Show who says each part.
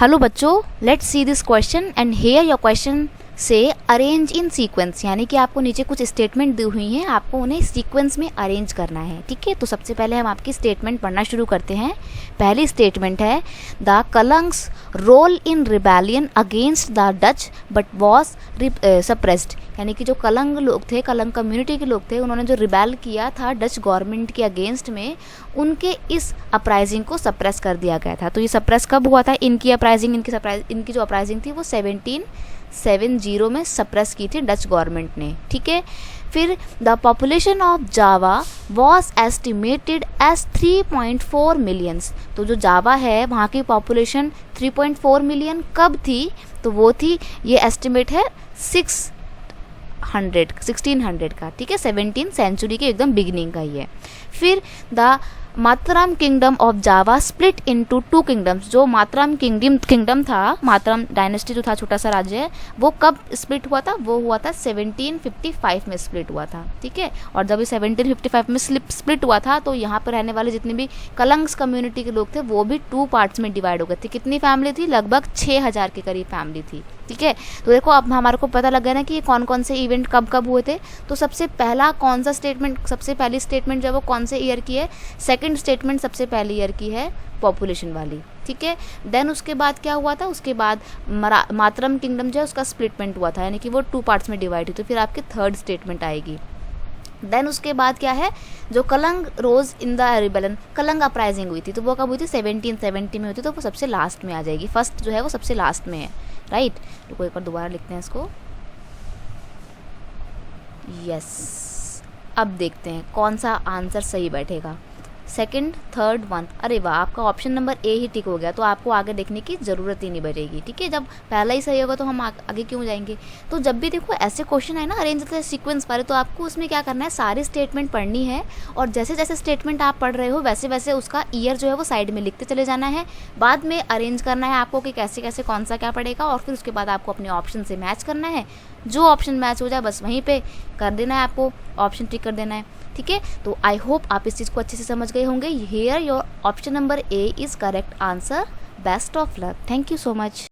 Speaker 1: Hello बच्चों, let's see this question and here your question से arrange in sequence, यानी कि आपको नीचे कुछ स्टेटमेंट दी हुई हैं, आपको उन्हें सीक्वेंस में अरेंज करना है। ठीक है, तो सबसे पहले हम आपकी स्टेटमेंट पढ़ना शुरू करते हैं। पहली स्टेटमेंट है the Kalangs role in rebellion against the Dutch but was suppressed, यानी कि जो कलंग लोग थे, कलंग कम्युनिटी के लोग थे, उन्होंने जो रिबेल किया था डच गवर्नमेंट के अगेंस्ट में, उनके इस अपराइजिंग को सप्रेस कर दिया गया था। तो ये सप्रेस कब हुआ था? इनकी अपराइजिंग, इनकी जो अपराइजिंग थी वो 1770 में सप्रेस की थी डच गवर्नमेंट ने। ठीक है, फिर the population of Java was estimated as 3.4 millions. तो जो जावा है वहाँ की पॉपुलेशन 3.4 मिलियन कब थी? तो वो थी, ये एस्टिमेट है 1600 का। ठीक है, 17th सेंचुरी के एकदम बिगिनिंग का ही है। फिर the Mataram kingdom of Java split into 2 kingdoms. जो मातराम किंगडम था, मातराम डायनेस्टी जो था, छोटा सा राज्य है, वो कब स्प्लिट हुआ था? वो हुआ था 1755 में स्प्लिट हुआ था। ठीक है, और जब ये 1755 में स्प्लिट हुआ था तो यहाँ पर रहने वाले जितने भी कलंग्स कम्युनिटी के लोग थे वो भी 2 पार्ट्स में डिवाइड हो गए थे। कितनी फैमिली थी? लगभग 6000 के करीब फैमिली थी। ठीक है, तो देखो अब हमारे को पता लग गया ना कि ये कौन कौन से इवेंट कब कब हुए थे। तो सबसे पहला कौन सा स्टेटमेंट, सबसे पहली स्टेटमेंट जो है वो कौन से ईयर की है? सेकंड स्टेटमेंट सबसे पहली ईयर की है, पॉपुलेशन वाली। ठीक है, देन उसके बाद क्या हुआ था? उसके बाद मातरम किंगडम जो है उसका स्प्लिटमेंट हुआ था, यानी कि वो 2 पार्ट्स में डिवाइड हुई। तो फिर आपकी थर्ड स्टेटमेंट आएगी। देन उसके बाद क्या है? जो Kalang rose in the rebellion, Kalang uprising हुई थी, तो वो कब हुई थी? 1770 में हुई थी, तो वो सबसे लास्ट में आ जाएगी। फर्स्ट जो है वो सबसे लास्ट में है, राइट। तो एक बार दोबारा लिखते हैं इसको। यस, अब देखते हैं कौन सा आंसर सही बैठेगा। Second, third, 1। अरे वाह, आपका ऑप्शन नंबर ए ही टिक हो गया, तो आपको आगे देखने की ज़रूरत ही नहीं पड़ेगी। ठीक है, जब पहला ही सही होगा तो हम आगे क्यों जाएंगे। तो जब भी देखो ऐसे क्वेश्चन है ना अरेंज द सीक्वेंस वाले, तो आपको उसमें क्या करना है, सारी स्टेटमेंट पढ़नी है, और जैसे जैसे स्टेटमेंट आप पढ़ रहे हो वैसे वैसे उसका ईयर जो है वो साइड में लिखते चले जाना है। बाद में अरेंज करना है आपको कि कैसे कैसे कौन सा क्या पड़ेगा, और फिर उसके बाद आपको अपने ऑप्शन से मैच करना है। जो ऑप्शन मैच हो जाए बस वहीं पे कर देना है, आपको ऑप्शन टिक कर देना है। ठीक है, तो आई होप आप इस चीज़ को अच्छे से समझ गए होंगे। Here your option number A is correct answer. Best of luck. Thank you so much.